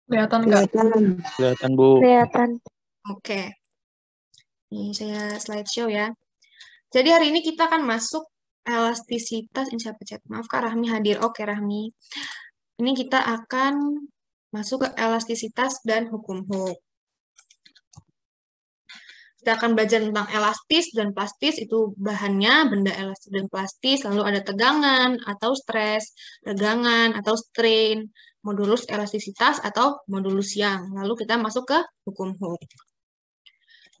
Kelihatan nggak? Kelihatan, Bu. Kelihatan. Oke. Ini saya slideshow ya. Jadi hari ini kita akan masuk elastisitas. Ini siapa chat? Maaf Kak, Rahmi hadir. Oke, Rahmi. Ini kita akan masuk ke elastisitas dan hukum Hooke. Kita akan belajar tentang elastis dan plastis, itu bahannya, benda elastis dan plastis, lalu ada tegangan atau stres, tegangan atau strain, modulus elastisitas atau modulus Young. Lalu kita masuk ke hukum Hooke.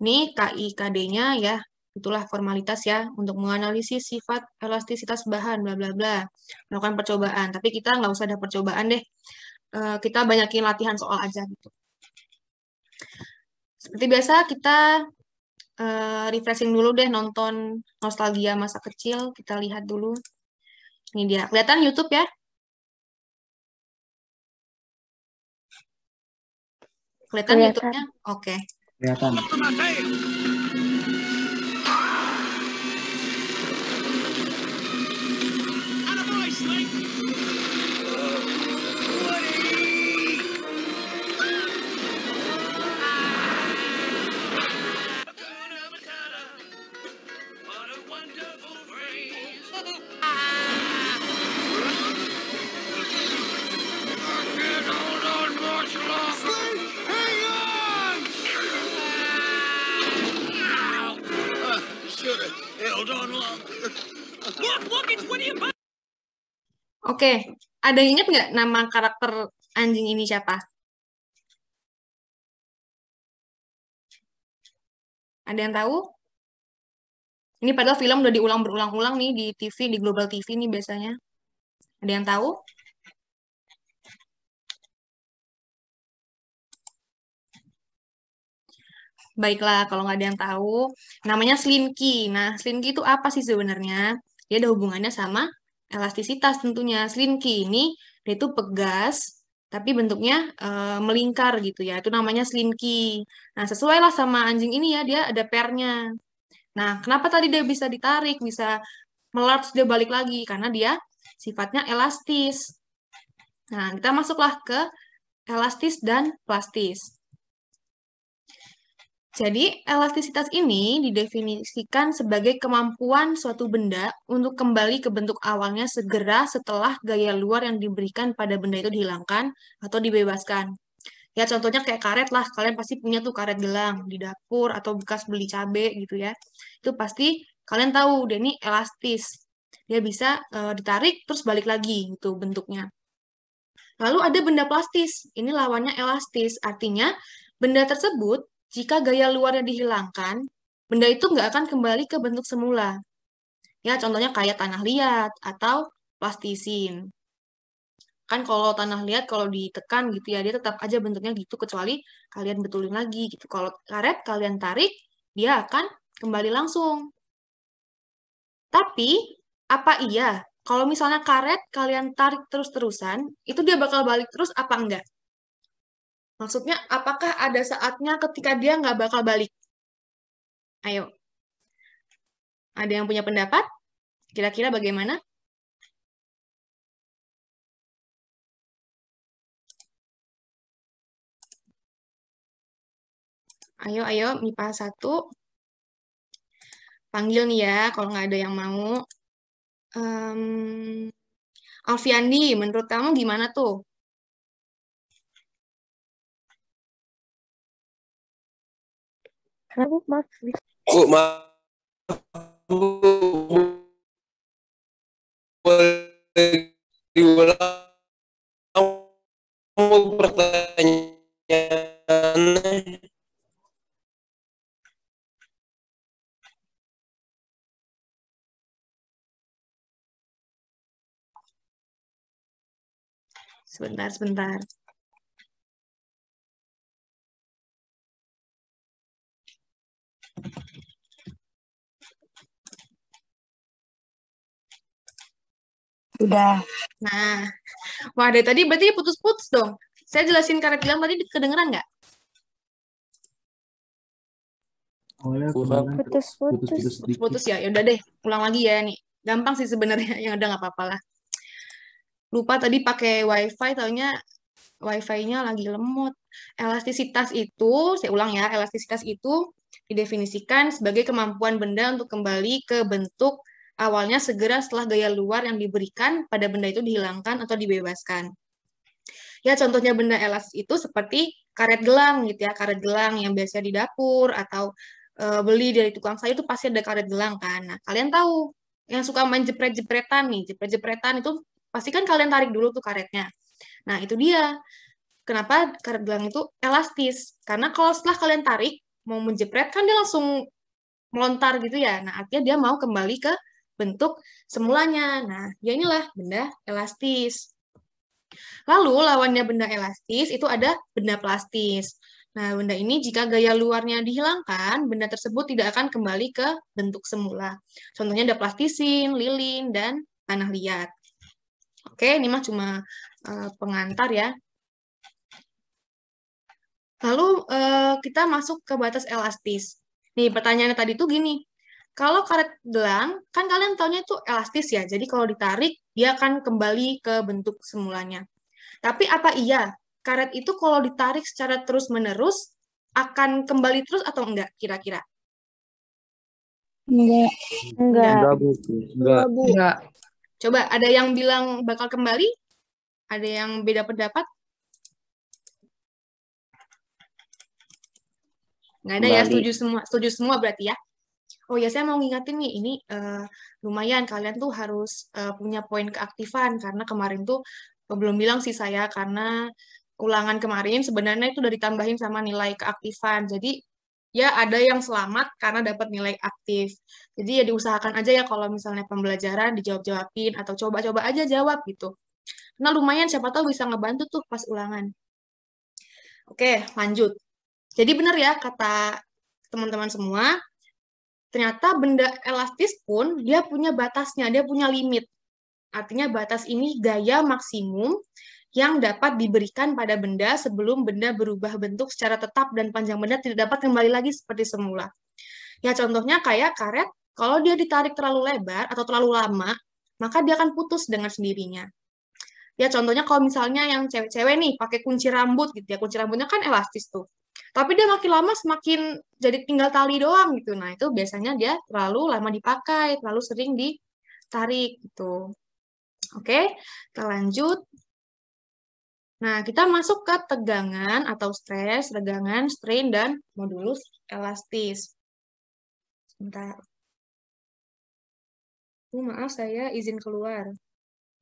Ini KIKD-nya ya, itulah formalitas ya, untuk menganalisis sifat elastisitas bahan, bla bla bla. Melakukan percobaan, tapi kita nggak usah ada percobaan deh. Kita banyakin latihan soal aja gitu. Seperti biasa kita refreshing dulu deh, nonton nostalgia masa kecil, kita lihat dulu. Ini dia, kelihatan YouTube ya? Kelihatan YouTube-nya? Oke. Kelihatan. Oke, ada yang ingat nggak nama karakter anjing ini siapa? Ada yang tahu? Ini padahal film udah diulang berulang-ulang nih di TV, di Global TV nih biasanya. Ada yang tahu? Baiklah, kalau nggak ada yang tahu, namanya Slinky. Nah, Slinky itu apa sih sebenarnya? Dia ada hubungannya sama elastisitas tentunya. Slinky ini, dia itu pegas, tapi bentuknya melingkar gitu ya. Itu namanya Slinky. Nah, sesuai lah sama anjing ini ya, dia ada pernya. Nah, kenapa tadi dia bisa ditarik, bisa melar, terus dia balik lagi? Karena dia sifatnya elastis. Nah, kita masuklah ke elastis dan plastis. Jadi, elastisitas ini didefinisikan sebagai kemampuan suatu benda untuk kembali ke bentuk awalnya segera setelah gaya luar yang diberikan pada benda itu dihilangkan atau dibebaskan. Ya, contohnya kayak karet lah. Kalian pasti punya tuh karet gelang di dapur atau bekas beli cabai gitu ya. Itu pasti kalian tahu, dia ini elastis. Dia bisa ditarik terus balik lagi gitu bentuknya. Lalu ada benda plastis. Ini lawannya elastis. Artinya, benda tersebut jika gaya luarnya dihilangkan, benda itu nggak akan kembali ke bentuk semula. Ya, contohnya kayak tanah liat atau plastisin. Kan kalau tanah liat, kalau ditekan gitu ya, dia tetap aja bentuknya gitu, kecuali kalian betulin lagi gitu. Kalau karet kalian tarik, dia akan kembali langsung. Tapi, apa iya? Kalau misalnya karet kalian tarik terus-terusan, itu dia bakal balik terus apa enggak? Maksudnya, apakah ada saatnya ketika dia nggak bakal balik? Ayo. Ada yang punya pendapat? Kira-kira bagaimana? Ayo, ayo, MIPA 1. Panggil nih ya, kalau nggak ada yang mau. Alfiandi, menurut kamu gimana tuh? Kenapa, maaf? Bu, maaf. Bu, boleh diulang pertanyaannya? Sebentar, sebentar. Udah. Nah, wah dari tadi berarti putus-putus dong. Saya jelasin karet bilang tadi kedengeran nggak? Putus-putus. Putus ya, ya udah deh, ulang lagi ya nih. Gampang sih sebenarnya, yang udah nggak apa-apa lah. Lupa tadi pakai wifi, taunya Wi-Fi-nya lagi lemot. Elastisitas itu, saya ulang ya, elastisitas itu didefinisikan sebagai kemampuan benda untuk kembali ke bentuk awalnya segera setelah gaya luar yang diberikan pada benda itu dihilangkan atau dibebaskan. Ya, contohnya benda elastis itu seperti karet gelang gitu ya, karet gelang yang biasa di dapur atau beli dari tukang sayur itu pasti ada karet gelang kan. Nah, kalian tahu yang suka main jepret-jepretan nih, jepret-jepretan itu pasti kan kalian tarik dulu tuh karetnya. Nah, itu dia. Kenapa karet gelang itu elastis? Karena kalau setelah kalian tarik, mau menjepret, kan dia langsung melontar gitu ya. Nah, artinya dia mau kembali ke bentuk semulanya. Nah, ya inilah benda elastis. Lalu, lawannya benda elastis itu ada benda plastis. Nah, benda ini jika gaya luarnya dihilangkan, benda tersebut tidak akan kembali ke bentuk semula. Contohnya ada plastisin, lilin, dan tanah liat. Oke, ini mah cuma pengantar ya. Lalu kita masuk ke batas elastis. Nih, pertanyaannya tadi tuh gini. Kalau karet gelang, kan kalian taunya itu elastis ya. Jadi kalau ditarik, dia akan kembali ke bentuk semulanya. Tapi apa iya, karet itu kalau ditarik secara terus-menerus, akan kembali terus atau enggak kira-kira? Enggak. Enggak. Enggak, Bu. Enggak. Enggak. Coba, ada yang bilang bakal kembali? Ada yang beda pendapat? Nggak ada ya, Kembali. setuju semua berarti ya. Oh ya, saya mau ngingetin nih, ini lumayan kalian tuh harus punya poin keaktifan, karena kemarin tuh belum bilang sih saya, karena ulangan kemarin sebenarnya itu udah ditambahin sama nilai keaktifan. Jadi ya ada yang selamat karena dapat nilai aktif. Jadi ya diusahakan aja ya kalau misalnya pembelajaran dijawab-jawabin atau coba-coba aja jawab gitu. Karena lumayan siapa tahu bisa ngebantu tuh pas ulangan. Oke, lanjut. Jadi benar ya kata teman-teman semua, ternyata benda elastis pun dia punya batasnya, dia punya limit. Artinya batas ini gaya maksimum yang dapat diberikan pada benda sebelum benda berubah bentuk secara tetap dan panjang benda tidak dapat kembali lagi seperti semula. Ya contohnya kayak karet, kalau dia ditarik terlalu lebar atau terlalu lama, maka dia akan putus dengan sendirinya. Ya contohnya kalau misalnya yang cewek-cewek nih pakai kunci rambut gitu ya, kunci rambutnya kan elastis tuh. Tapi dia makin lama semakin jadi tinggal tali doang gitu. Nah, itu biasanya dia terlalu lama dipakai, terlalu sering ditarik gitu. Oke, kita lanjut. Nah, kita masuk ke tegangan atau stres, regangan, strain, dan modulus elastis. Sebentar. Maaf, saya izin keluar.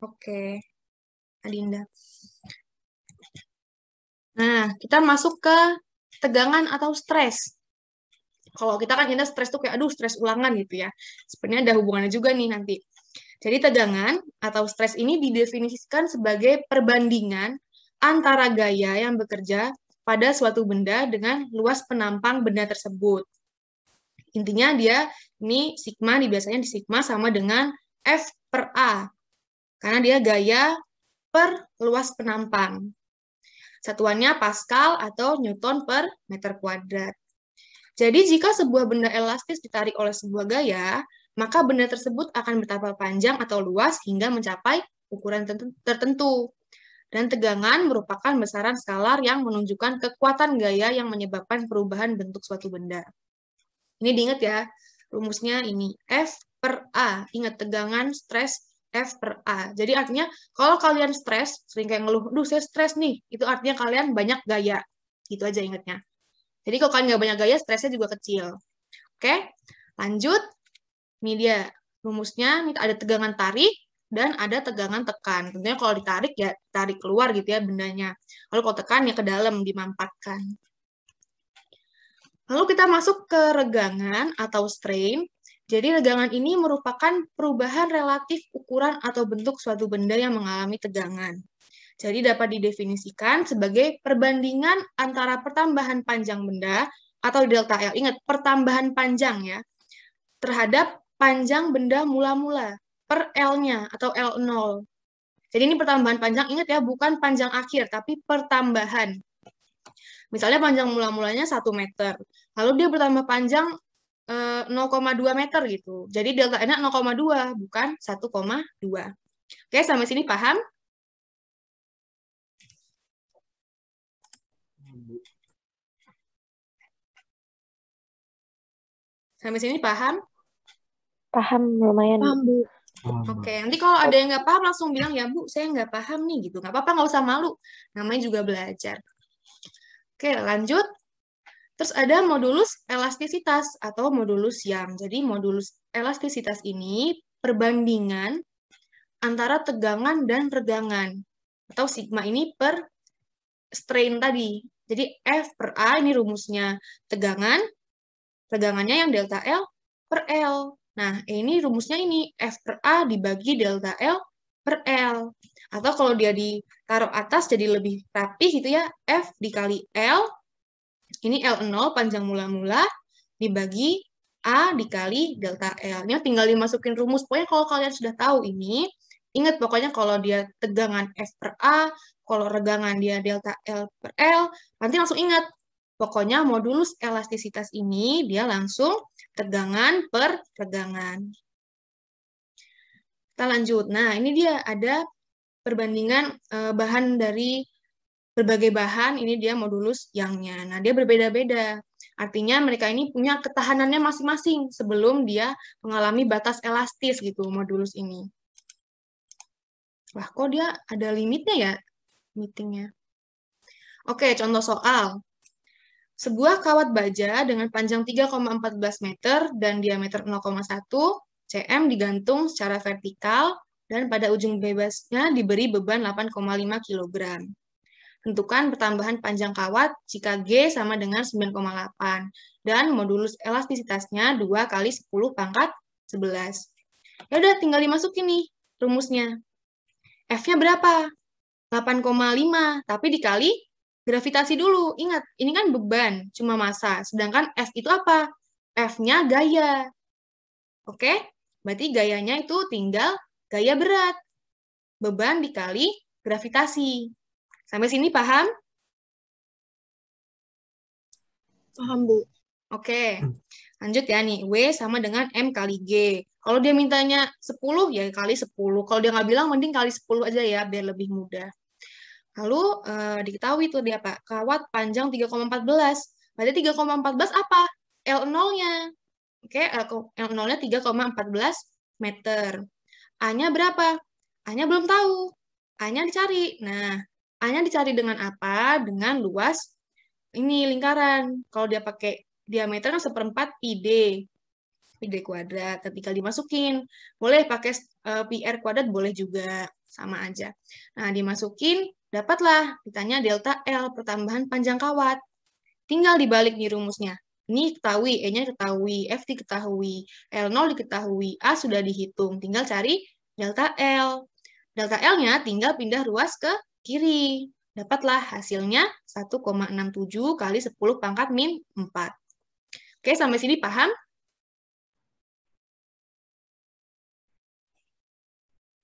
Oke, Adinda. Nah, kita masuk ke tegangan atau stres. Kalau kita kan kita stres tuh kayak, aduh stres ulangan gitu ya. Sebenarnya ada hubungannya juga nih nanti. Jadi tegangan atau stres ini didefinisikan sebagai perbandingan antara gaya yang bekerja pada suatu benda dengan luas penampang benda tersebut. Intinya dia, ini sigma, biasanya di sigma sama dengan F per A. Karena dia gaya per luas penampang. Satuannya Pascal atau Newton per meter kuadrat. Jadi jika sebuah benda elastis ditarik oleh sebuah gaya, maka benda tersebut akan bertambah panjang atau luas hingga mencapai ukuran tertentu. Dan tegangan merupakan besaran skalar yang menunjukkan kekuatan gaya yang menyebabkan perubahan bentuk suatu benda. Ini diingat ya, rumusnya ini F per A. Ingat tegangan, stres, F per A. Jadi artinya kalau kalian stres, sering kayak ngeluh, aduh saya stres nih, itu artinya kalian banyak gaya. Gitu aja ingatnya. Jadi kalau kalian nggak banyak gaya, stresnya juga kecil. Oke, lanjut. Ini dia rumusnya, ini ada tegangan tarik dan ada tegangan tekan. Tentunya kalau ditarik ya tarik keluar gitu ya bendanya. Lalu kalau tekan ya ke dalam dimampatkan. Lalu kita masuk ke regangan atau strain. Jadi regangan ini merupakan perubahan relatif ukuran atau bentuk suatu benda yang mengalami tegangan. Jadi dapat didefinisikan sebagai perbandingan antara pertambahan panjang benda atau delta L. Ingat, pertambahan panjang ya, terhadap panjang benda mula-mula per L-nya atau L0. Jadi ini pertambahan panjang, ingat ya, bukan panjang akhir, tapi pertambahan. Misalnya panjang mula-mulanya 1 meter, lalu dia bertambah panjang 0,2 meter gitu. Jadi delta N-nya 0,2, bukan 1,2. Oke, sampai sini paham? Sampai sini paham? Paham lumayan. Paham, Bu. Oke, nanti kalau ada yang nggak paham langsung bilang, ya Bu, saya nggak paham nih, gitu. Nggak apa-apa, nggak usah malu. Namanya juga belajar. Oke, lanjut. Terus ada modulus elastisitas atau modulus Young. Jadi modulus elastisitas ini perbandingan antara tegangan dan regangan. Atau sigma ini per strain tadi. Jadi F per A ini rumusnya tegangan, tegangannya yang delta L per L. Nah, ini rumusnya ini, F per A dibagi delta L per L. Atau kalau dia ditaruh atas jadi lebih rapi gitu ya, F dikali L, ini L0 panjang mula-mula, dibagi A dikali delta L. Ini tinggal dimasukin rumus. Pokoknya kalau kalian sudah tahu ini, ingat pokoknya kalau dia tegangan F per A, kalau regangan dia delta L per L, nanti langsung ingat. Pokoknya modulus elastisitas ini dia langsung tegangan per regangan. Kita lanjut. Nah, ini dia ada perbandingan bahan dari berbagai bahan, ini dia modulus Young-nya. Nah, dia berbeda-beda. Artinya mereka ini punya ketahanannya masing-masing sebelum dia mengalami batas elastis gitu, modulus ini. Wah, kok dia ada limitnya ya, meetingnya. Oke, contoh soal. Sebuah kawat baja dengan panjang 3,14 meter dan diameter 0,1 cm digantung secara vertikal dan pada ujung bebasnya diberi beban 8,5 kg. Tentukan pertambahan panjang kawat jika G sama dengan 9,8 dan modulus elastisitasnya 2 kali 10 pangkat 11. Ya udah tinggal dimasukin nih rumusnya. F-nya berapa? 8,5, tapi dikali gravitasi dulu. Ingat, ini kan beban, cuma massa. Sedangkan F itu apa? F-nya gaya. Oke? Berarti gayanya itu tinggal gaya berat. Beban dikali gravitasi. Sampai sini paham? Paham, Bu. Oke. Lanjut ya nih. W sama dengan M kali G. Kalau dia mintanya 10, ya kali 10. Kalau dia nggak bilang, mending kali 10 aja ya, biar lebih mudah. Lalu diketahui tuh dia apa? Kawat panjang 3,14. Berarti 3,14 apa? L0-nya. Oke, L0-nya 3,14 meter. A-nya berapa? A-nya belum tahu. A-nya dicari. Nah, A-nya dicari dengan apa? Dengan luas ini lingkaran. Kalau dia pakai diameter kan 1/4 pi d kuadrat. Ketika dimasukin, boleh pakai pi r kuadrat, boleh juga, sama aja. Nah, dimasukin, dapatlah, ditanya delta L, pertambahan panjang kawat. Tinggal dibalik di rumusnya. Ini ketahui, E-nya diketahui, F diketahui, L0 diketahui, A sudah dihitung. Tinggal cari delta L. Delta L-nya tinggal pindah ruas ke kiri. Dapatlah hasilnya 1,67 kali 10 pangkat min 4. Oke, sampai sini paham?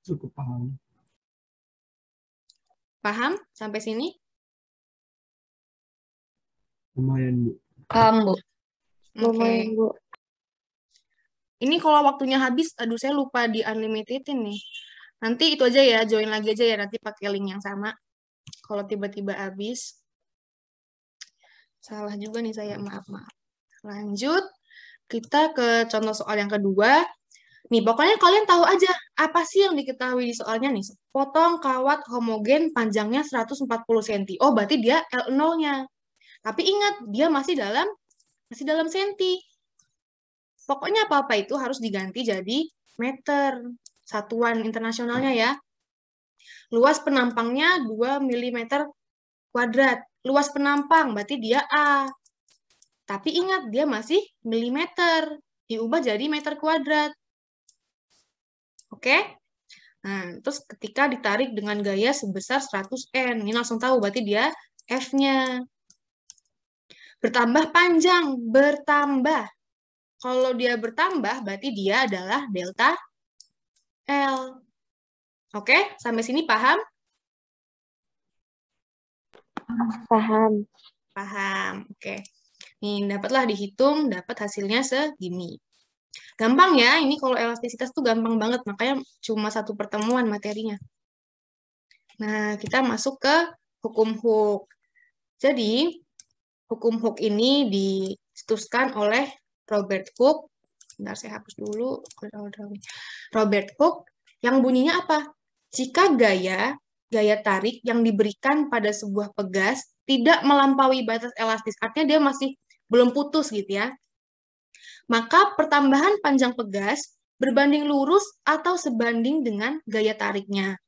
Cukup paham. Paham sampai sini? Lumayan, Bu. Paham, Bu. Lumayan, Bu. Ini kalau waktunya habis, aduh saya lupa di unlimitedin nih. Nanti itu aja ya, join lagi aja ya, nanti pakai link yang sama. Kalau tiba-tiba habis. Salah juga nih saya, maaf. Lanjut, kita ke contoh soal yang kedua. Nih, pokoknya kalian tahu aja, apa sih yang diketahui di soalnya nih? Potong kawat homogen panjangnya 140 cm. Oh, berarti dia L0-nya. Tapi ingat, dia masih dalam senti. Pokoknya apa-apa itu harus diganti jadi meter. Satuan internasionalnya ya. Luas penampangnya 2 mm kuadrat. Luas penampang, berarti dia A. Tapi ingat, dia masih milimeter. Diubah jadi meter kuadrat. Oke? Nah, terus ketika ditarik dengan gaya sebesar 100 N. Ini langsung tahu, berarti dia F-nya. Bertambah panjang, bertambah. Kalau dia bertambah, berarti dia adalah delta L. Oke, sampai sini paham? Paham. Paham, oke. Nih, dapatlah dihitung, dapat hasilnya segini. Gampang ya, ini kalau elastisitas tuh gampang banget, makanya cuma satu pertemuan materinya. Nah, kita masuk ke hukum Hooke. Jadi, hukum Hooke ini dicetuskan oleh Robert Hooke. Bentar, saya hapus dulu. Robert Hooke yang bunyinya apa? Jika gaya tarik yang diberikan pada sebuah pegas tidak melampaui batas elastis, artinya dia masih belum putus gitu ya, maka pertambahan panjang pegas berbanding lurus atau sebanding dengan gaya tariknya.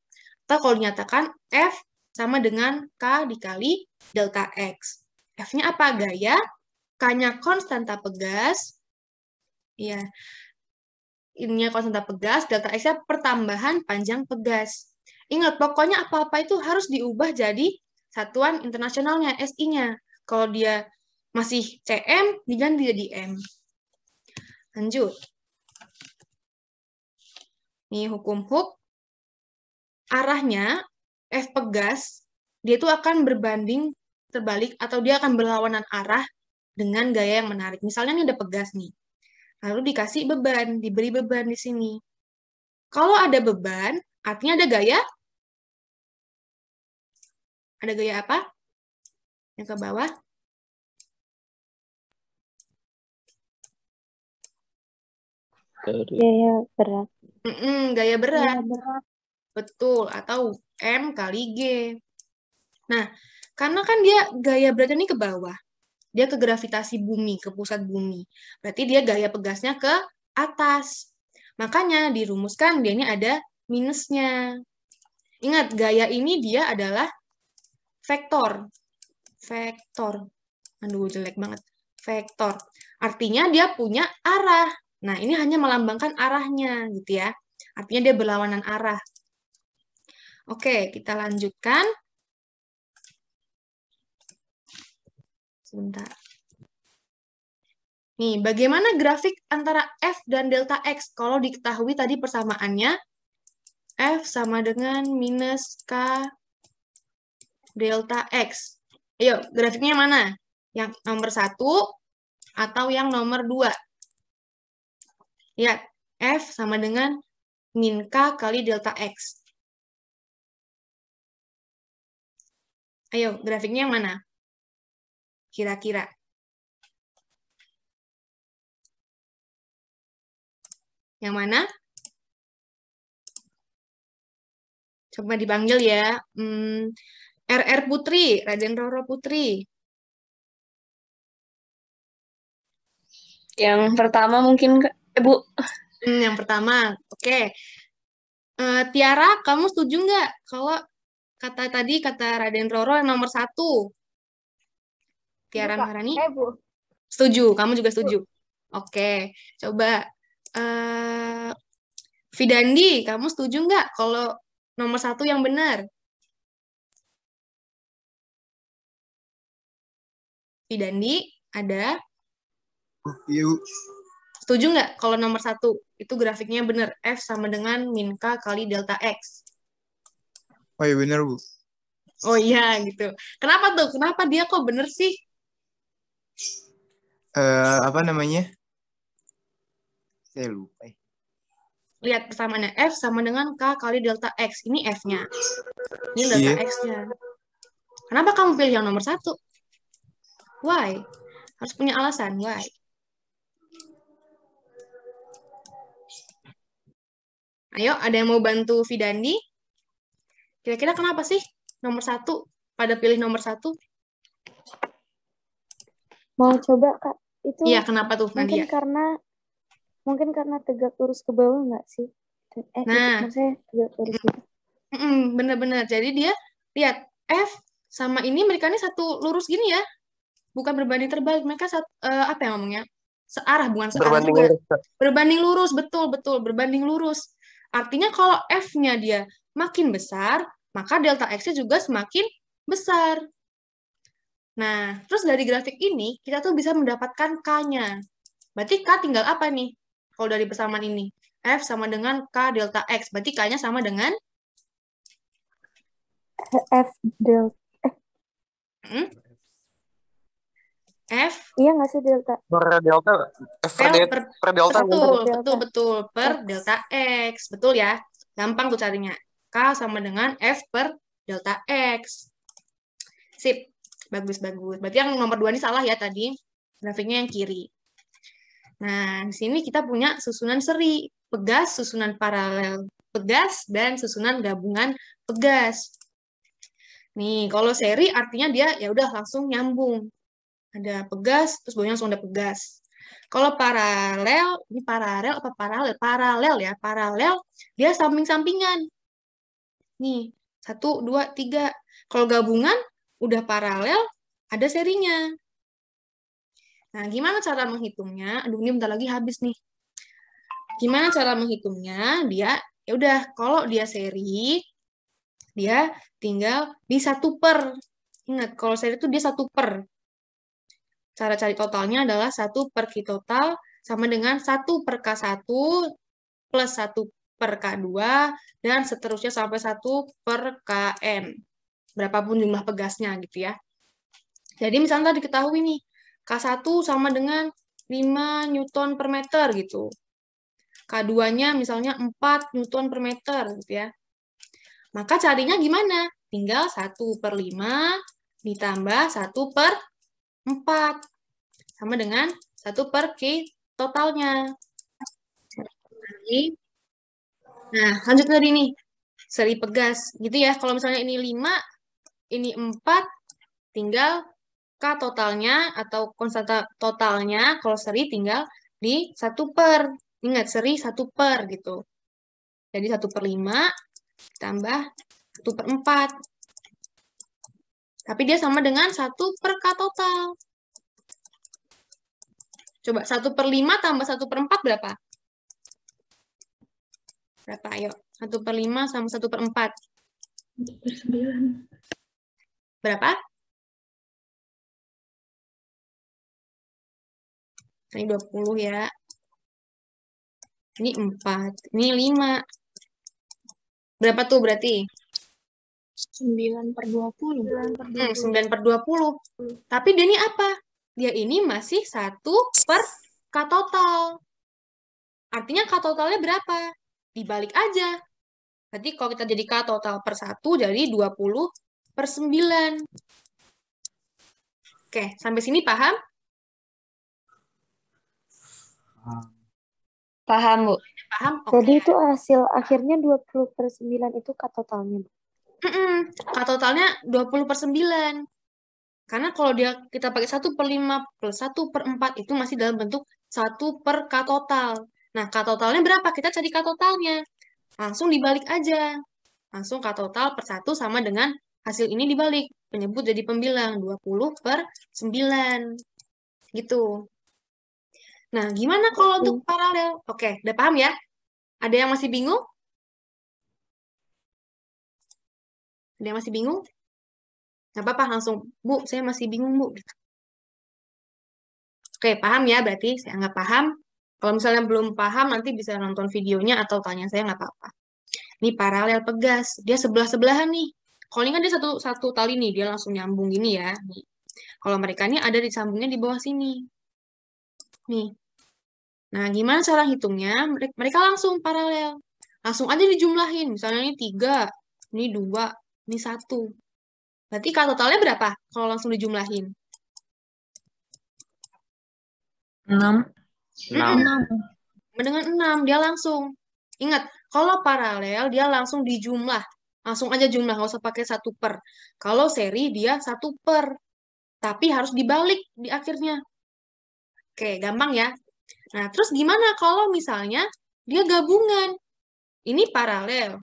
Atau kalau dinyatakan F sama dengan K dikali delta X. F-nya apa? Gaya, K-nya konstanta pegas, ya, ininya konstanta pegas, delta X-nya pertambahan panjang pegas. Ingat, pokoknya apa-apa itu harus diubah jadi satuan internasionalnya, SI-nya. Kalau dia masih cm, diganti jadi m. Lanjut. Nih, hukum Hooke. Arahnya, F pegas, dia itu akan berbanding terbalik atau dia akan berlawanan arah dengan gaya yang menarik. Misalnya ini ada pegas nih. Lalu dikasih beban, diberi beban di sini. Kalau ada beban, artinya ada gaya. Ada gaya apa? Yang ke bawah. Gaya berat. Gaya berat. Gaya berat. Betul, atau M kali G. Nah, karena kan dia gaya beratnya ini ke bawah. Dia ke gravitasi bumi, ke pusat bumi. Berarti dia gaya pegasnya ke atas. Makanya dirumuskan dia ini ada minusnya. Ingat, gaya ini dia adalah vektor. Vektor. Aduh, jelek banget. Vektor. Artinya dia punya arah. Nah, ini hanya melambangkan arahnya, gitu ya. Artinya dia berlawanan arah. Oke, kita lanjutkan. Sebentar. Nih, bagaimana grafik antara F dan delta X? Kalau diketahui tadi persamaannya, F sama dengan minus K delta X. Ayo, grafiknya mana? Yang nomor 1 atau yang nomor 2? Lihat, F sama dengan min K kali delta X. Ayo, grafiknya yang mana? Kira-kira. Yang mana? Coba dipanggil ya. RR Putri, Raden Roro Putri. Yang pertama mungkin, Bu. Yang pertama, oke. Tiara, kamu setuju nggak kalau kata Raden Roro yang nomor 1? Tiara Maharani? Bu. Setuju, kamu juga setuju. Oke, coba. Vidandi, kamu setuju nggak kalau nomor 1 yang benar? Vidandi, ada? Iya, Bu. Setuju nggak kalau nomor 1 itu grafiknya benar? F sama dengan min K kali delta X. Oh iya benar, Bu. Oh iya, gitu. Kenapa tuh? Kenapa dia kok bener sih? Apa namanya? Saya lupa. Lihat persamaannya, F sama dengan K kali delta X. Ini F-nya. Ini delta X-nya. Kenapa kamu pilih yang nomor 1? Why? Harus punya alasan. Why? Ayo, ada yang mau bantu Vidandi? Kira-kira kenapa sih nomor 1? Pada pilih nomor 1? Mau coba, Kak? Itu Iya, kenapa tuh, mungkin Nadia? karena tegak lurus ke bawah nggak sih? Nah, maksudnya tegak lurus gitu. bener-bener. Jadi dia, lihat, F sama ini mereka ini satu lurus gini ya. Bukan berbanding terbalik. Mereka apa yang ngomongnya? Searah, bukan searah Berbanding juga. lurus. Berbanding lurus, betul-betul. Berbanding lurus. Artinya kalau F-nya dia makin besar, maka delta X-nya juga semakin besar. Nah, terus dari grafik ini, kita tuh bisa mendapatkan K-nya. Berarti K tinggal apa nih? Kalau dari persamaan ini. F sama dengan K delta X. Berarti K-nya sama dengan? F delta. F. Iya nggak sih delta? Per delta. Per delta. Betul. Per delta X. Betul ya? Gampang tuh carinya. K sama dengan F per delta X. Sip. Bagus. Berarti yang nomor 2 ini salah ya tadi. Grafiknya yang kiri. Nah, di sini kita punya susunan seri, pegas, susunan paralel pegas, dan susunan gabungan pegas. Nih, kalau seri artinya dia ya udah langsung nyambung. Ada pegas, terus bawahnya langsung ada pegas. Kalau paralel, ini paralel apa paralel? Paralel ya, paralel dia samping-sampingan. Nih, 1, 2, 3. Kalau gabungan udah paralel, ada serinya. Nah, gimana cara menghitungnya? Aduh, ini bentar lagi habis nih. Gimana cara menghitungnya? Dia, ya udah, kalau dia seri, dia tinggal di 1/per. Ingat, kalau seri itu dia 1/per. Cara cari totalnya adalah 1/Q total sama dengan 1/K1 plus 1/K2 dan seterusnya sampai 1/Kn. Berapapun jumlah pegasnya gitu ya. Jadi misalnya tadi diketahui nih, K1 sama dengan 5 Newton per meter gitu. K2-nya misalnya 4 Newton per meter gitu ya. Maka carinya gimana? Tinggal 1/5 ditambah 1/4 sama dengan 1/K totalnya. Nah, lanjut tadi nih. Seri pegas gitu ya. Kalau misalnya ini 5, ini 4, tinggal K totalnya atau konstanta totalnya kalau seri tinggal di 1/per. Ingat, seri 1/per gitu. Jadi 1/5 tambah 1/4. Tapi dia sama dengan 1/K total. Coba 1/5 tambah 1/4 berapa? Berapa? Ayo. 1/5 sama 1/4. 1/9. Berapa? Ini 20 ya. Ini 4. Ini 5. Berapa tuh berarti? 9/20. 9/20. Tapi dia ini apa? Dia ini masih 1/K total. Artinya K totalnya berapa? Dibalik aja. Berarti kalau kita jadi K total per 1, jadi 20/9. Oke, sampai sini paham? Paham, Bu. Paham? Jadi Oke. itu hasil akhirnya 20/9 itu K totalnya. K totalnya 20/9. Karena kalau kita pakai 1/5 plus 1/4 itu masih dalam bentuk 1/K total. Nah, K totalnya berapa? Kita cari K totalnya. Langsung dibalik aja. Langsung K total per 1 sama dengan hasil ini dibalik. Penyebut jadi pembilang. 20/9. Gitu. Nah, gimana kalau untuk paralel? Oke, udah paham ya? Ada yang masih bingung? Ada yang masih bingung? Nggak apa-apa, langsung, Bu, saya masih bingung, Bu. Oke, paham ya? Berarti saya nggak paham. Kalau misalnya belum paham, nanti bisa nonton videonya atau tanya saya nggak apa-apa. Ini paralel pegas. Dia sebelah-sebelahan nih. Kalau ini kan dia satu tali nih, dia langsung nyambung gini ya. Nih. Kalau mereka ini ada disambungnya di bawah sini. Nih. Nah, gimana cara hitungnya? Mereka langsung paralel. Langsung aja dijumlahin. Misalnya ini 3, ini 2, ini 1. Berarti K totalnya berapa kalau langsung dijumlahin? 6. 6. Dengan 6, dia langsung. Ingat, kalau paralel, dia langsung dijumlah. Langsung aja jumlah, nggak usah pakai 1/per. Kalau seri, dia 1/per. Tapi harus dibalik di akhirnya. Oke, gampang ya. Nah, terus gimana kalau misalnya dia gabungan? Ini paralel.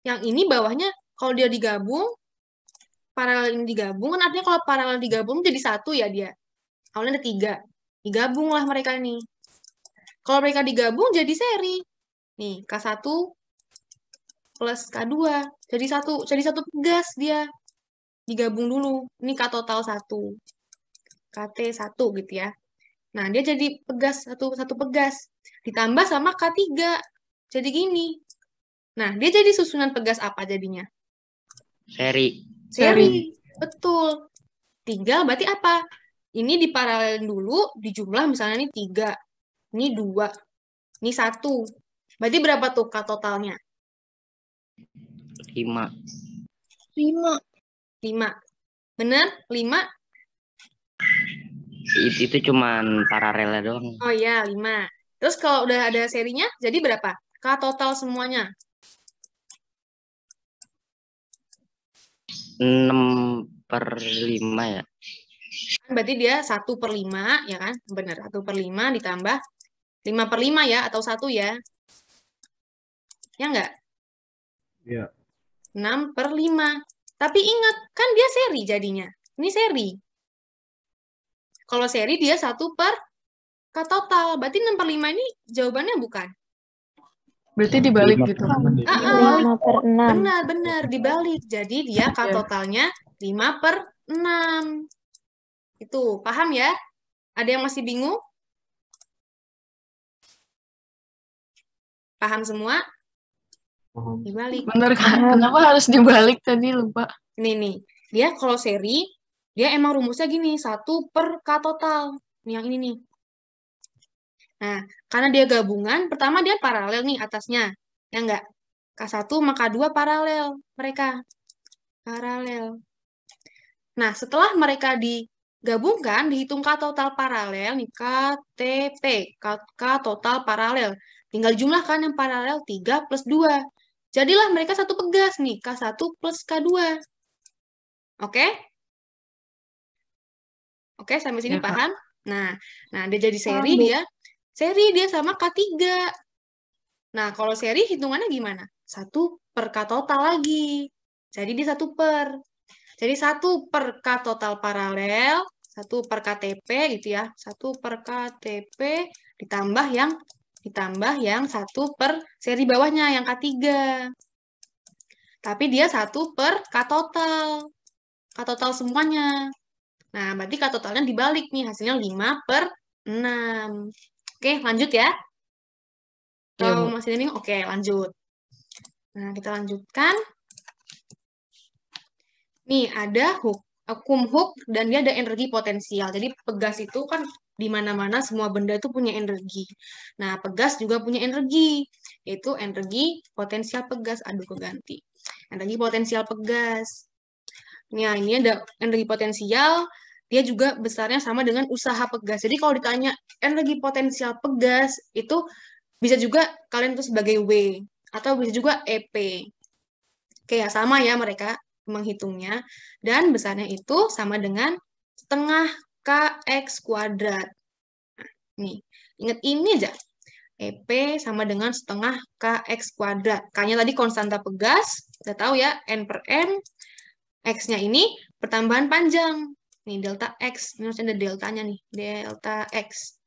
Yang ini bawahnya, kalau dia digabung, paralel ini digabung, kan artinya kalau paralel digabung jadi 1 ya dia. Awalnya ada 3. Digabunglah mereka nih. Kalau mereka digabung jadi seri. Nih, K1 plus K2. Jadi satu pegas dia. Digabung dulu. Ini K total 1. KT 1 gitu ya. Nah, dia jadi pegas, satu pegas. Ditambah sama K3. Jadi gini. Nah, dia jadi susunan pegas apa jadinya? Seri. Seri. Betul. 3 berarti apa? Ini diparalelin dulu, dijumlah misalnya ini 3. Ini 2. Ini 1. Berarti berapa tuh K totalnya? 5. 5. Bener? 5? Itu cuman paralelnya doang. Oh iya, 5. Terus kalau udah ada serinya, jadi berapa? K total semuanya. 6/5 ya. Kan berarti dia 1/5, ya kan? Bener, 1/5 ditambah 5/5 ya, atau 1 ya. Ya enggak? Iya. 6/5. Tapi ingat, kan dia seri jadinya. Ini seri. Kalau seri dia 1 per K total. Berarti 6/5 ini jawabannya bukan? Berarti dibalik 5 gitu. per 6 ya. Ah, 5/6. benar-benar dibalik. Jadi dia K Iya. totalnya 5/6. Itu, paham ya? Ada yang masih bingung? Paham semua? Paham. Dibalik. Bener kan? Kenapa harus dibalik tadi lupa? Ini nih, dia kalau seri, dia emang rumusnya gini, 1 per K total. Nih, yang ini nih. Nah, karena dia gabungan, pertama dia paralel nih atasnya. Ya enggak? K1 sama K2 paralel mereka. Paralel. Nah, setelah mereka digabungkan, dihitung K total paralel, nih KTP, K total paralel. Tinggal jumlahkan yang paralel 3 plus 2. Jadilah mereka satu pegas nih, K1 plus K2. Oke? Oke, sampai sini Ya, Kak. paham? Nah, dia jadi seri dia sama K3. Nah, kalau seri hitungannya gimana? 1 per K total lagi. Jadi dia 1 per. Jadi 1 per K total paralel, 1 per KTP gitu ya. 1 per KTP ditambah yang 1 per seri bawahnya yang K3. Tapi dia 1 per K total. K total semuanya. Nah, berarti K totalnya dibalik nih, hasilnya 5/6. Oke, lanjut ya. Iya, Kalau Bu. masih ini, oke, lanjut. Nah, kita lanjutkan. Nih, ada hukum Hooke dan dia ada energi potensial. Jadi, pegas itu kan di mana-mana semua benda itu punya energi. Nah, pegas juga punya energi, yaitu energi potensial pegas. Aduh, keganti. Energi potensial pegas. Nah, ini ada energi potensial, dia juga besarnya sama dengan usaha pegas. Jadi kalau ditanya energi potensial pegas, itu bisa juga kalian tuh sebagai W, atau bisa juga EP. Oke, ya sama ya mereka menghitungnya. Dan besarnya itu sama dengan setengah KX kuadrat. Nah, nih, ingat ini aja. EP sama dengan setengah KX kuadrat. K-nya tadi konstanta pegas, udah tahu ya, N per M. X-nya ini pertambahan panjang. Nih, delta X. Ini harus ada deltanya nih. Delta X.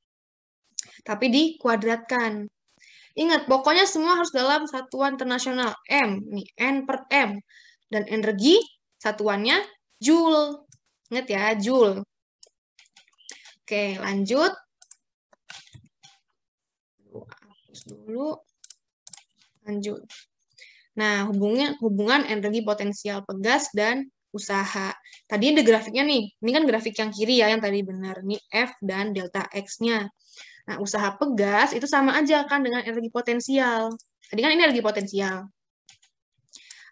Tapi dikuadratkan. Ingat, pokoknya semua harus dalam satuan internasional. M. Nih, N per M. Dan energi satuannya Joule. Ingat ya, Joule. Oke, lanjut. Hapus dulu. Lanjut. Nah, hubungan energi potensial pegas dan usaha. Tadi ada grafiknya nih. Ini kan grafik yang kiri ya, yang tadi benar. Ini F dan delta X-nya. Nah, usaha pegas itu sama aja kan dengan energi potensial. Tadi kan ini energi potensial.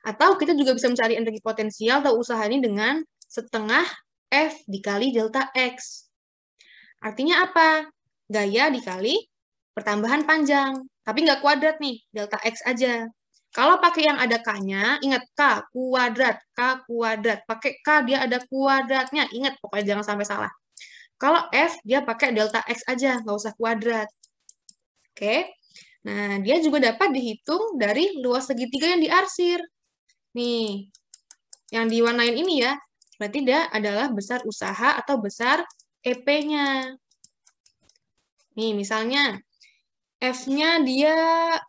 Atau kita juga bisa mencari energi potensial atau usaha ini dengan setengah F dikali delta X. Artinya apa? Gaya dikali pertambahan panjang. Tapi nggak kuadrat nih, delta X aja. Kalau pakai yang ada K-nya, ingat K kuadrat. Pakai K dia ada kuadratnya. Ingat, pokoknya jangan sampai salah. Kalau F, dia pakai delta X aja, nggak usah kuadrat. Oke. Nah, dia juga dapat dihitung dari luas segitiga yang diarsir. Nih, yang diwarnain ini ya, berarti dia adalah besar usaha atau besar EP-nya. Nih, misalnya, F-nya dia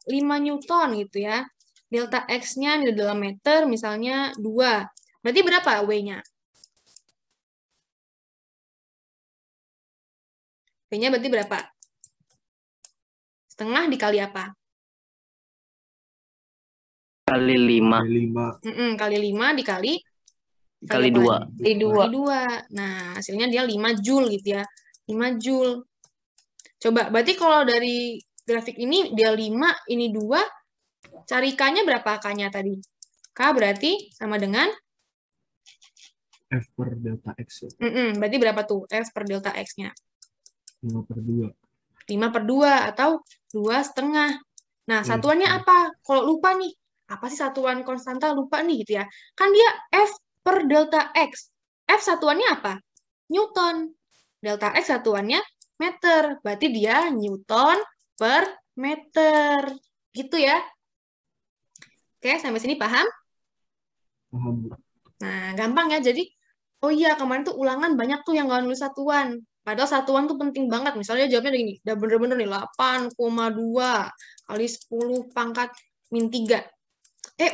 5 Newton gitu ya. Delta X-nya di dalam meter misalnya 2. Berarti berapa W-nya? W-nya berarti berapa? Setengah dikali apa? Kali 5. Kali 5 dikali? Kali apa? 2. Kali 2. Nah, hasilnya dia 5 Joule gitu ya. 5 Joule. Coba, berarti kalau dari grafik ini dia 5, ini 2, cari K-nya berapa K-nya tadi? K berarti sama dengan F per delta X ya. Berarti berapa tuh F per delta X-nya? 5/2. 5/2 atau 2,5. Nah, Iya, satuannya iya. apa? Kalau lupa nih, apa sih satuan konstanta? Lupa nih gitu ya. Kan dia F per delta X. F satuannya apa? Newton. Delta X satuannya meter. Berarti dia Newton per meter. Gitu ya. Oke, sampai sini paham? Paham, Bu. Nah, gampang ya. Jadi, oh iya, kemarin tuh ulangan banyak tuh yang nggak nulis satuan. Padahal satuan tuh penting banget. Misalnya jawabnya gini, udah bener-bener nih, 8,2 kali 10 pangkat min 3.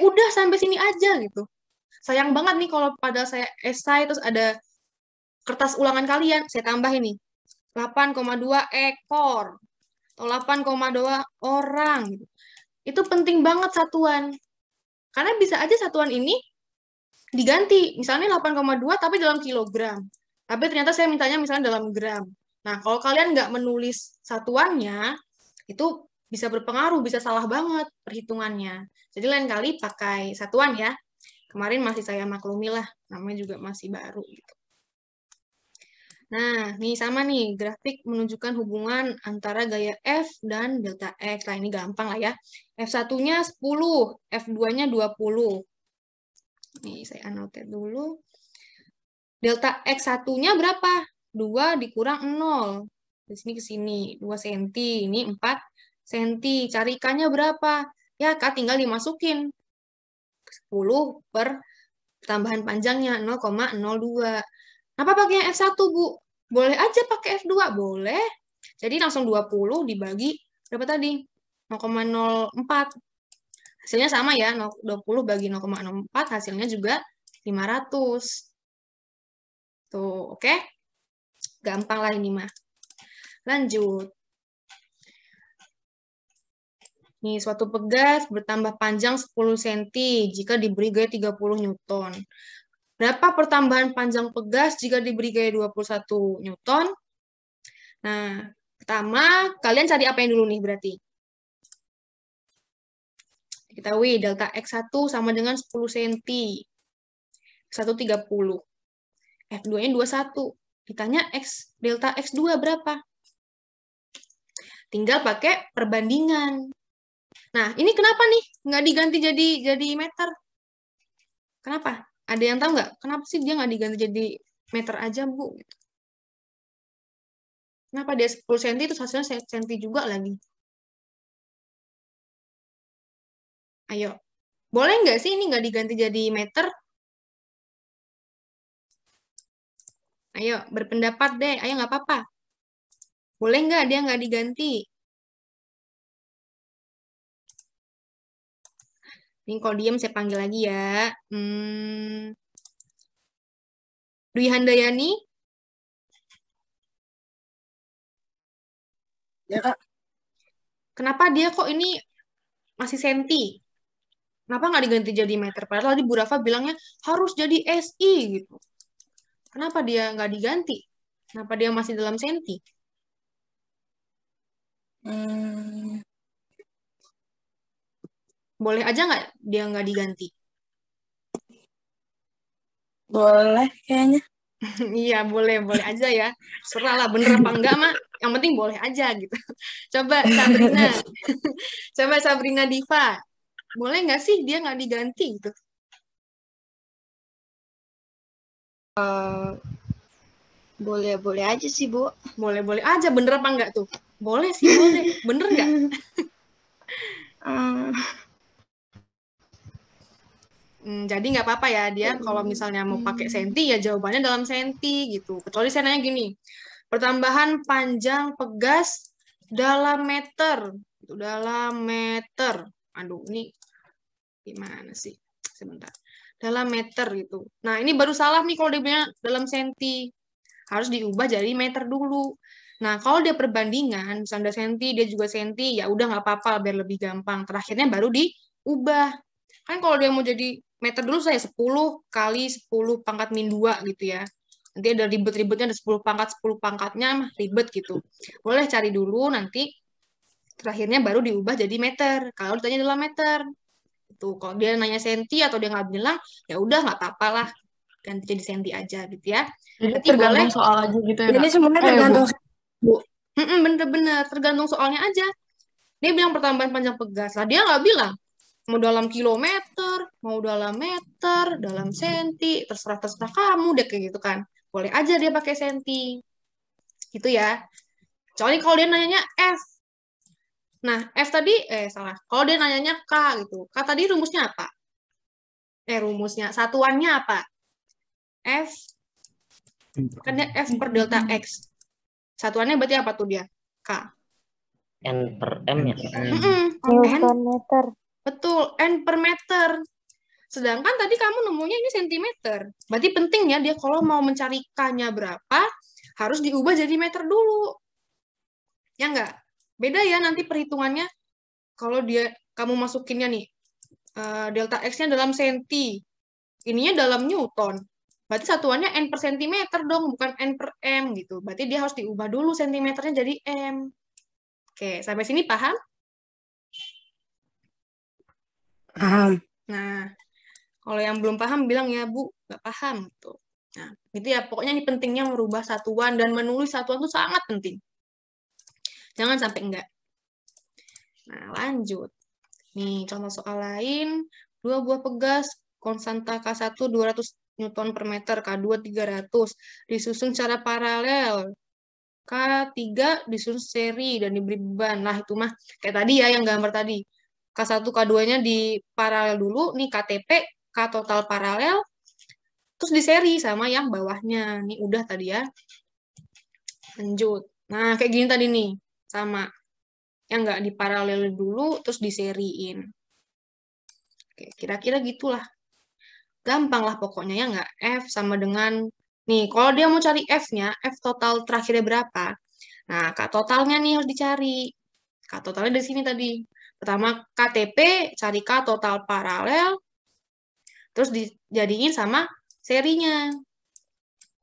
Udah sampai sini aja gitu. Sayang banget nih kalau pada saya esai terus ada kertas ulangan kalian, saya tambah ini. 8,2 ekor atau 8,2 orang. Gitu. Itu penting banget satuan. Karena bisa aja satuan ini diganti. Misalnya 8,2 tapi dalam kilogram. Tapi ternyata saya mintanya misalnya dalam gram. Nah, kalau kalian nggak menulis satuannya, itu bisa berpengaruh, bisa salah banget perhitungannya. Jadi lain kali pakai satuan ya. Kemarin masih saya maklumi lah, namanya juga masih baru. Gitu. Nah, nih sama nih, grafik menunjukkan hubungan antara gaya F dan delta X. Nah, ini gampang lah ya. F1-nya 10, F2-nya 20. Nih, saya annotate dulu. Delta X1-nya berapa? 2 dikurang 0. Di sini ke sini, 2 cm. Ini 4 cm. Cari ikannya berapa? Ya, Kak, tinggal dimasukin. 10 per tambahan panjangnya, 0,02. Kenapa pakai F1, Bu? Boleh aja pakai F2? Boleh. Jadi langsung 20 dibagi, berapa tadi? 0,04. Hasilnya sama ya, 20 bagi 0,04, hasilnya juga 500. Tuh, oke? Gampang lah ini mah. Lanjut. Nih, suatu pegas bertambah panjang 10 cm jika diberi gaya 30 Newton. Berapa pertambahan panjang pegas jika diberi gaya 21 Newton? Nah, pertama, kalian cari apa yang dulu nih berarti? Diketahui delta X1 sama dengan 10 cm. X1 30. F2-nya 21. Ditanya delta X2 berapa? Tinggal pakai perbandingan. Nah, ini kenapa nih nggak diganti jadi meter? Kenapa? Ada yang tahu nggak? Kenapa sih dia nggak diganti jadi meter aja, Bu? Kenapa dia 10 cm itu hasilnya cm juga lagi? Ayo. Boleh nggak sih ini nggak diganti jadi meter? Ayo, berpendapat deh. Ayo, nggak apa-apa. Boleh nggak dia nggak diganti? Ini kalau diem saya panggil lagi ya. Dwi Handayani. Ya, Kak. Kenapa dia kok ini masih senti? Kenapa nggak diganti jadi meter? Padahal tadi Bu Rafa bilangnya harus jadi SI gitu. Kenapa dia nggak diganti? Kenapa dia masih dalam senti? Boleh aja nggak dia nggak diganti? Boleh kayaknya. Iya, boleh aja ya. Serah lah, bener apa enggak, Mak. Yang penting boleh aja gitu. Coba Sabrina. Coba Sabrina Diva. Boleh nggak sih dia nggak diganti gitu? Boleh-boleh aja sih, Bu. Boleh-boleh aja, bener apa enggak tuh? Boleh sih, boleh. Bener nggak? Jadi nggak apa-apa ya, dia kalau misalnya mau pakai senti, ya jawabannya dalam senti gitu. Kecuali saya nanya gini, pertambahan panjang pegas dalam meter. Dalam meter. Aduh, ini gimana sih? Sebentar. Dalam meter gitu. Nah, ini baru salah nih kalau dia bilang dalam senti. Harus diubah jadi meter dulu. Nah, kalau dia perbandingan, misalnya senti, dia juga senti, ya udah nggak apa-apa, biar lebih gampang. Terakhirnya baru diubah. Kan kalau dia mau jadi meter dulu, saya 10 kali 10 pangkat min 2 gitu ya. Nanti ada ribet-ribetnya, ada 10 pangkat, 10 pangkatnya, ribet gitu. Boleh cari dulu, nanti terakhirnya baru diubah jadi meter. Kalau ditanya dalam meter. Itu kalau dia nanya senti atau dia nggak bilang, ya udah nggak apa-apa lah. ganti jadi senti aja gitu ya. Jadi Berarti tergantung boleh. soal aja gitu ya, Jadi Kak? semuanya Bu. tergantung Bu. Bener-bener tergantung soalnya aja. Dia bilang pertambahan panjang pegas lah, dia nggak bilang mau dalam kilometer, mau dalam meter, dalam senti, terserah kamu deh kayak gitu kan. Boleh aja dia pakai senti. Gitu ya. Kecuali kalau dia nanyanya F. Nah, F tadi, salah. Kalau dia nanyanya K gitu. K tadi rumusnya apa? Rumusnya, satuannya apa? F, kan dia F per delta X. Satuannya berarti apa tuh dia? K. N per M ya. N, Newton meter. betul, N per meter. Sedangkan tadi kamu nemunya ini sentimeter. Berarti penting ya dia kalau mau mencari K-nya berapa, harus diubah jadi meter dulu. Ya enggak? Beda ya nanti perhitungannya. Kalau kamu masukinnya nih, delta X-nya dalam senti. Ininya dalam Newton. Berarti satuannya N per sentimeter dong, bukan N per M gitu. Berarti dia harus diubah dulu sentimeternya jadi M. Oke, sampai sini paham? Paham. Nah, kalau yang belum paham bilang ya Bu, nggak paham gitu. Nah, gitu ya. Pokoknya ini pentingnya merubah satuan dan menulis satuan itu sangat penting. Jangan sampai enggak. Nah, lanjut. Nih, contoh soal lain. 2 buah pegas, konstanta K1 200 Newton per meter, K2 300, disusun secara paralel. K3 disusun seri dan diberi beban. Nah, itu mah kayak tadi ya yang gambar tadi. K1, K2-nya di paralel dulu, nih KTP, K total paralel, terus di seri sama yang bawahnya. Nih udah tadi ya. Lanjut. Nah, kayak gini tadi nih, sama. Yang nggak di paralel dulu, terus diseriin. Oke, kira-kira gitulah. Gampang lah pokoknya ya nggak? F sama dengan, nih kalau dia mau cari F-nya, F total terakhirnya berapa? Nah, K totalnya nih harus dicari. K totalnya dari sini tadi. Pertama KTP, cari K total paralel, terus dijadiin sama serinya.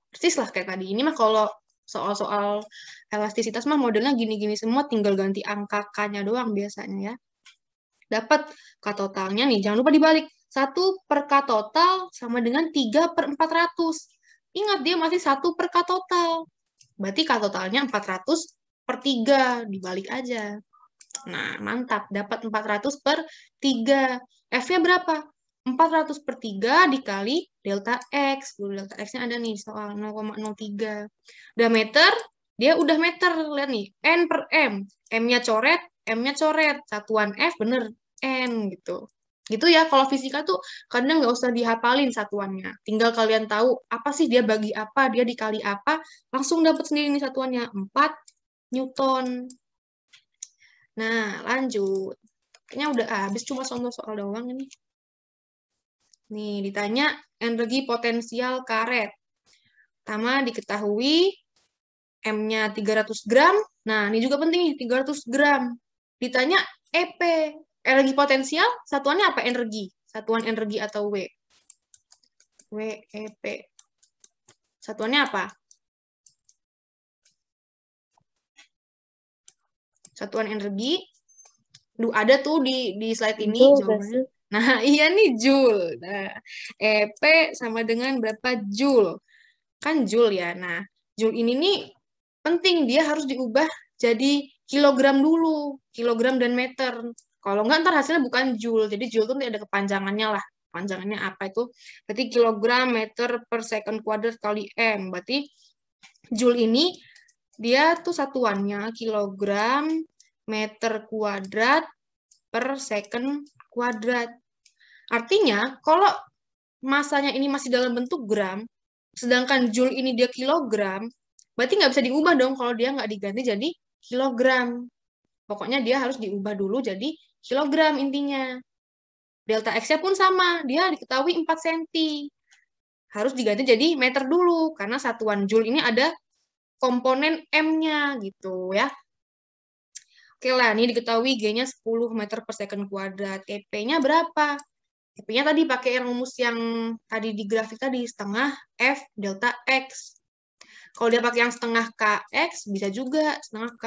Persis lah kayak tadi. Ini mah kalau soal-soal elastisitas mah modelnya gini-gini semua, tinggal ganti angka K-nya doang biasanya ya. Dapat K totalnya nih, jangan lupa dibalik. 1 per K total sama dengan 3 per 400. Ingat dia masih 1 per K total. Berarti K totalnya 400 per 3, dibalik aja. Nah, mantap. Dapat 400 per 3. F-nya berapa? 400 per 3 dikali delta X. Delta X-nya ada nih, soal 0,03. Udah meter, dia udah meter. Lihat nih, N per M. M-nya coret, M-nya coret. Satuan F bener, N gitu. Gitu ya, kalau fisika tuh kadang nggak usah dihafalin satuannya. Tinggal kalian tahu apa sih dia bagi apa, dia dikali apa, langsung dapat sendiri nih satuannya. 4 Newton. Nah, lanjut. Kayaknya udah habis, cuma contoh soal doang ini. Nih, ditanya energi potensial karet. Pertama, diketahui M-nya 300 gram. Nah, ini juga penting nih, 300 gram. Ditanya EP, energi potensial, satuannya apa energi? Satuan energi atau W? WEP. Satuannya apa? Satuan energi. Duh, ada tuh di slide ini Joule jawabannya. gak sih? Nah, iya nih Joule. Nah, EP sama dengan berapa Joule? Kan Joule ya. Nah, Joule ini nih penting, dia harus diubah jadi kilogram dulu. Kilogram dan meter. Kalau nggak, ntar hasilnya bukan Joule. Jadi Joule tuh ada kepanjangannya lah. Panjangannya apa itu? Berarti kilogram meter per second kuadrat kali M. Berarti Joule ini dia tuh satuannya kilogram meter kuadrat per second kuadrat. Artinya, kalau masanya ini masih dalam bentuk gram, sedangkan Joule ini dia kilogram, berarti nggak bisa diubah dong kalau dia nggak diganti jadi kilogram. Pokoknya dia harus diubah dulu jadi kilogram intinya. Delta X-nya pun sama, dia diketahui 4 cm. Harus diganti jadi meter dulu, karena satuan Joule ini ada komponen M-nya gitu ya. Oke lah, ini diketahui G-nya 10 meter per second kuadrat. EP-nya berapa? EP-nya tadi pakai rumus yang tadi di grafik tadi, setengah F delta X. Kalau dia pakai yang setengah KX, bisa juga setengah K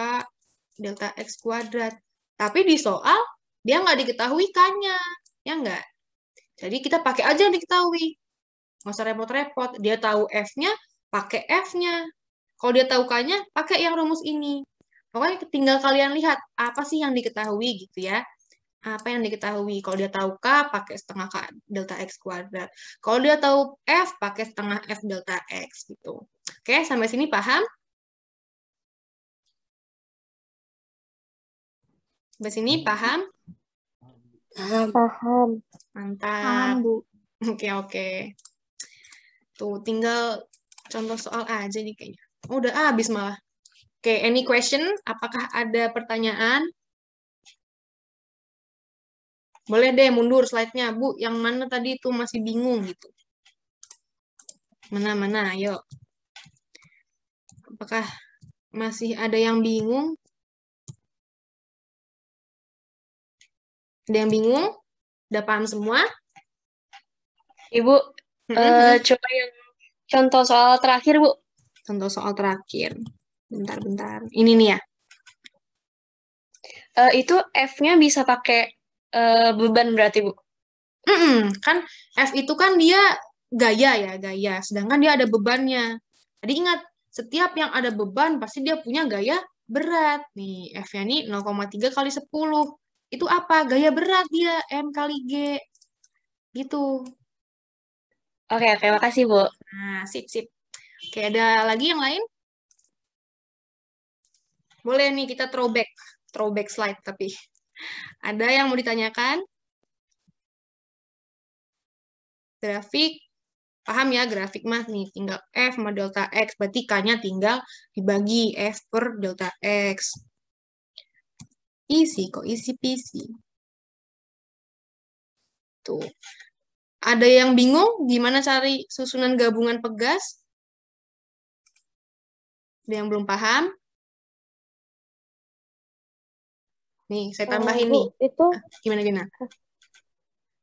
delta X kuadrat. Tapi di soal, dia nggak diketahui K-nya. Ya nggak? Jadi kita pakai aja yang diketahui. Nggak usah repot-repot. Dia tahu F-nya, pakai F-nya. Kalau dia tahu K-nya, pakai yang rumus ini. Pokoknya tinggal kalian lihat apa sih yang diketahui gitu ya. Apa yang diketahui. Kalau dia tahu K, pakai setengah K delta X kuadrat. Kalau dia tahu F, pakai setengah F delta X gitu. Oke, sampai sini paham? Sampai sini paham? Paham. Paham. Mantap. Paham, Bu. Oke. Tuh, tinggal contoh soal aja nih kayaknya. Oh, udah habis malah. Oke, any question? Apakah ada pertanyaan? Boleh deh mundur slide-nya, Bu. Yang mana tadi itu masih bingung gitu. Mana-mana, ayo. Apakah masih ada yang bingung? Ada yang bingung? Udah paham semua? Ibu, coba yang contoh soal terakhir, Bu. Contoh soal terakhir. Bentar-bentar. Ini nih ya. Itu F-nya bisa pakai beban berarti, Bu. Kan F itu kan dia gaya ya, gaya. Sedangkan dia ada bebannya. Jadi ingat, setiap yang ada beban pasti dia punya gaya berat. Nih, F-nya nih 0,3 kali 10. Itu apa? Gaya berat dia, M kali G. Gitu. Oke, makasih, Bu. Nah, sip. Oke, ada lagi yang lain? Boleh nih kita throwback slide tapi. Ada yang mau ditanyakan? Grafik, paham ya grafik mah nih, tinggal F sama delta X, berarti K-nya tinggal dibagi F per delta X. Easy kok, easy peasy. Tuh. Ada yang bingung gimana cari susunan gabungan pegas? Ada yang belum paham? Nih, saya tambahin Bu, nih. itu Gimana?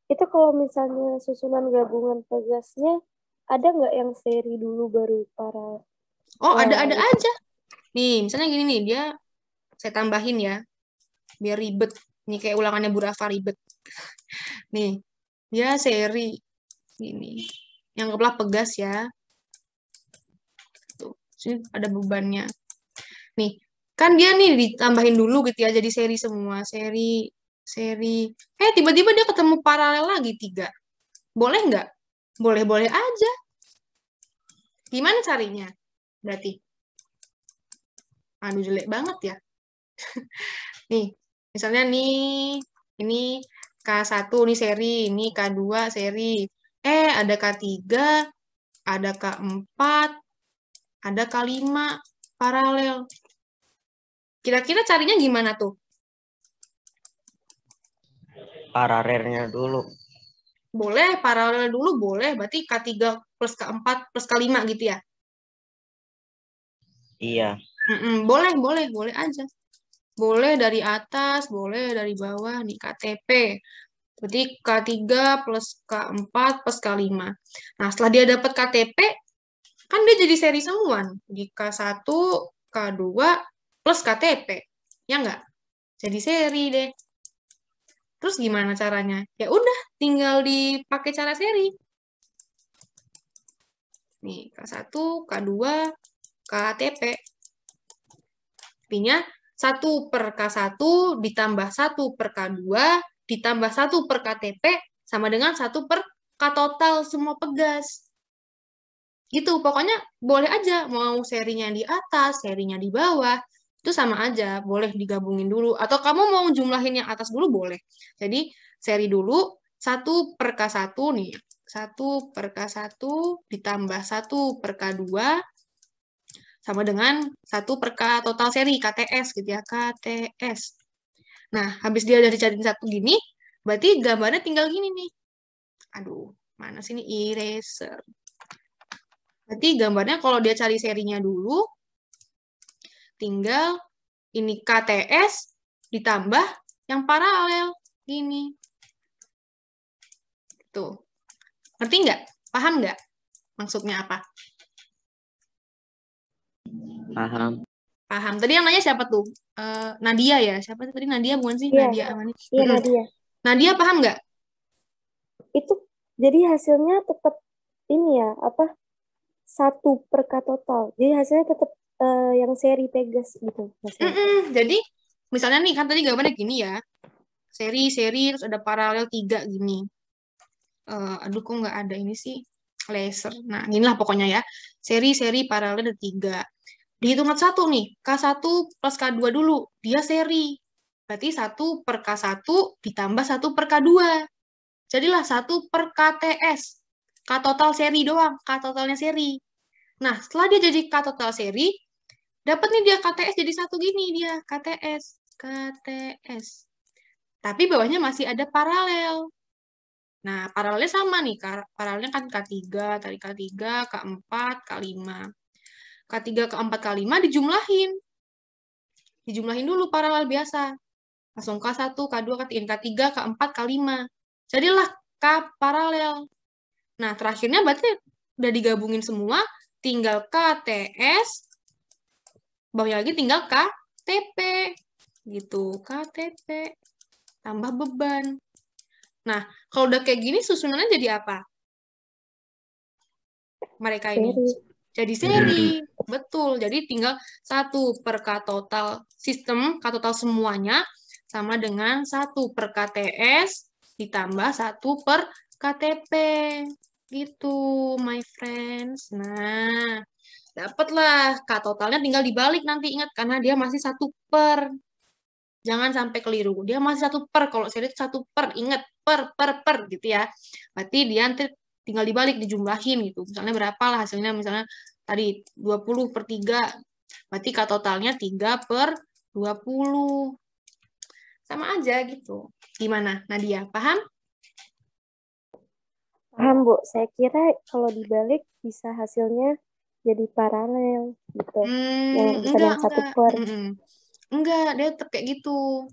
itu kalau misalnya susunan gabungan pegasnya ada nggak yang seri dulu baru para? Oh, ada aja. Nih, misalnya gini nih, dia saya tambahin ya, biar ribet. Nih kayak ulangannya Bu Rafa ribet. Nih, dia seri ini. Yang kebelah pegas ya. Tuh, sini ada bebannya. Nih, kan dia nih ditambahin dulu gitu ya, jadi seri semua, seri. Tiba-tiba dia ketemu paralel lagi 3. Boleh nggak? Boleh-boleh aja. Gimana carinya? Berarti. Aduh, jelek banget ya. Nih, misalnya nih, ini K1 nih seri, ini K2 seri. Ada K3, ada K4, ada K5 paralel. Kira-kira carinya gimana tuh? Paralelnya dulu. Boleh, paralel dulu boleh. Berarti K3 plus K4 plus K5 gitu ya? Iya. Boleh aja. Boleh dari atas, boleh dari bawah, nih KTP. Berarti K3 plus K4 plus K5. Nah, setelah dia dapat KTP, kan dia jadi seri semua. Di K1, K2 plus KTP. Ya enggak? Jadi seri deh. Terus gimana caranya? Ya udah, tinggal dipakai cara seri. Nih, K1, K2, KTP. Artinya 1 per K1 ditambah 1 per K2 ditambah 1 per KTP sama dengan 1 per K total semua pegas. Gitu, pokoknya boleh aja mau serinya di atas, serinya di bawah. Itu sama aja, boleh digabungin dulu. Atau kamu mau jumlahin yang atas dulu boleh. Jadi seri dulu 1 per K1 nih. 1 per K1 ditambah 1 per K2 sama dengan 1 per K total seri, KTS gitu ya, KTS. Nah, habis dia udah dicariin satu gini, berarti gambarnya tinggal gini nih. Aduh, mana sih ini eraser. Berarti gambarnya kalau dia cari serinya dulu, tinggal ini KTS ditambah yang paralel. Gini. Tuh. Ngerti nggak? Paham nggak? Maksudnya apa? Paham. Paham. Tadi yang nanya siapa tuh? Nadia ya? Siapa tadi? Nadia bukan sih? Iya. Nadia apa nih? Iya, Nadia. Nadia paham nggak? Itu jadi hasilnya tetap ini ya, apa, 1 per K total. Jadi hasilnya tetap yang seri Pegas gitu hasilnya. Jadi, misalnya nih, kan tadi gambarnya gini ya. Seri, terus ada paralel 3 gini. Aduh, kok nggak ada ini sih? Laser. Nah, inilah pokoknya ya. Seri, paralel ada 3. Dihitung satu nih. K1 plus K2 dulu. Dia seri. Berarti 1 per K1 ditambah 1 per K2. Jadilah 1 per KTS. K total seri doang. K totalnya seri. Nah, setelah dia jadi K total seri, dapat nih dia KTS jadi 1 gini dia. KTS. Tapi bawahnya masih ada paralel. Nah, paralelnya sama nih. Paralelnya kan K3, tadi K3, K4, K5. K3, K4, K5 dijumlahin. Dijumlahin dulu paralel biasa. Langsung K1, K2, K3, K4, K5. Jadilah K paralel. Nah, terakhirnya berarti udah digabungin semua, tinggal KTS, bawahnya lagi tinggal KTP. Gitu, KTP. Tambah beban. Nah, kalau udah kayak gini, susunannya jadi apa? Mereka ini. Jadi seri. Betul. Jadi tinggal 1 per K total sistem, K total semuanya, sama dengan 1 per KTS, ditambah 1 per KTP. Gitu, my friends. Nah, dapatlah K totalnya tinggal dibalik nanti, ingat, karena dia masih 1 per. Jangan sampai keliru. Dia masih 1 per. Kalau seri itu 1 per. Ingat, per gitu ya. Berarti dia nanti tinggal dibalik, dijumlahin gitu. Misalnya berapa lah hasilnya. Misalnya tadi 20 per 3. Berarti K totalnya 3 per 20. Sama aja gitu. Gimana, Nadia? Paham? Paham, Bu. Saya kira kalau dibalik bisa hasilnya jadi paralel gitu. Yang bisa dengan 1 per. Enggak, dia tetap kayak gitu.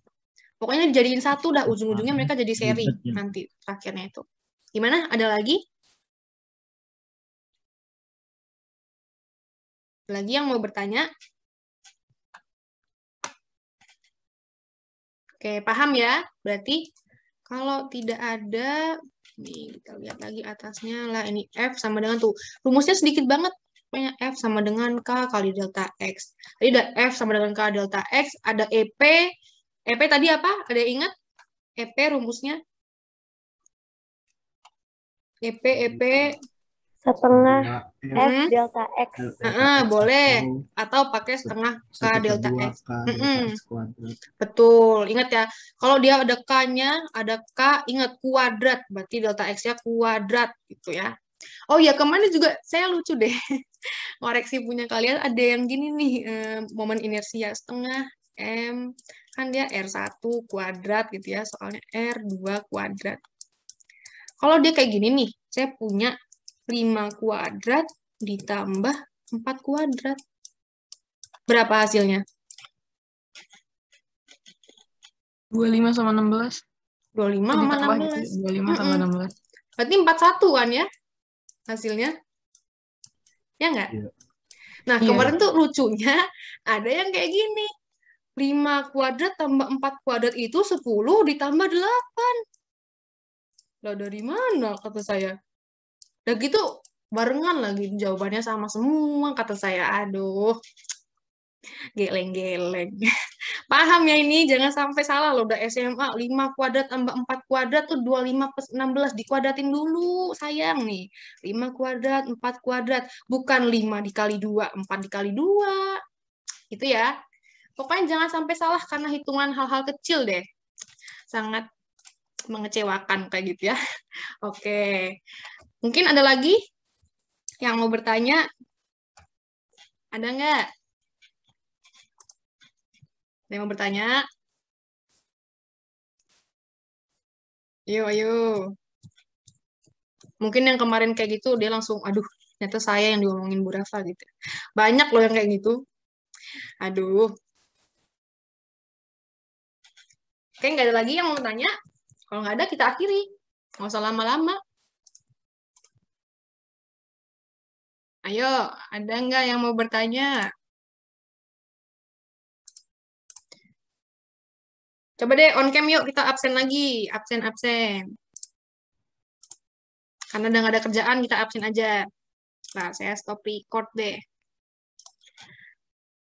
Pokoknya dijadiin 1 dah, ujung-ujungnya mereka jadi seri nanti terakhirnya itu. Gimana? Ada lagi? Lagi yang mau bertanya? Oke, paham ya? Berarti kalau tidak ada, nih kita lihat lagi atasnya lah, ini F sama dengan tuh. Rumusnya sedikit banget. Pokoknya F sama dengan K kali delta X. Tadi ada F sama dengan K delta X, ada EP. EP tadi apa? Ada yang ingat? EP rumusnya? EP. Setengah F delta X. Boleh. Atau pakai setengah K delta X. Betul. Ingat ya. Kalau dia ada K-nya, ada K, ingat kuadrat. Berarti delta X-nya kuadrat. Gitu ya. Oh ya, kemarin juga saya lucu deh. Koreksi punya kalian ada yang gini nih. Momen inersia setengah M. Kan dia R1 kuadrat gitu ya. Soalnya R2 kuadrat. Kalau dia kayak gini nih. Saya punya 5 kuadrat ditambah 4 kuadrat. Berapa hasilnya? 25 sama 16. 25 sama 16. Gitu, 25 tambah 16. Berarti 41 kan ya hasilnya? Ya nggak? Iya. Nah, kemarin tuh lucunya ada yang kayak gini. 5 kuadrat tambah 4 kuadrat itu 10 ditambah 8. Lah dari mana kata saya? Dan gitu barengan lagi jawabannya sama semua kata saya. Aduh. Geleng-geleng. Paham ya ini? Jangan sampai salah loh. Udah SMA 5 kuadrat tambah 4 kuadrat tuh 25 plus 16. Dikuadratin dulu. Sayang nih. 5 kuadrat, 4 kuadrat. Bukan 5 dikali 2, 4 dikali 2. Gitu ya. Pokoknya jangan sampai salah karena hitungan hal-hal kecil deh. Sangat mengecewakan kayak gitu ya. Oke. Mungkin ada lagi yang mau bertanya? Ada nggak? Ada yang mau bertanya? Ayo. Mungkin yang kemarin kayak gitu, dia langsung, aduh, ternyata saya yang diomongin Bu Rafa gitu. Banyak loh yang kayak gitu. Aduh. Oke, nggak ada lagi yang mau tanya? Kalau nggak ada, kita akhiri. Nggak usah lama-lama. Ayo, ada nggak yang mau bertanya? Coba deh on cam yuk, kita absen lagi. Absen. Karena udah nggak ada kerjaan, kita absen aja. Nah, saya stop record deh.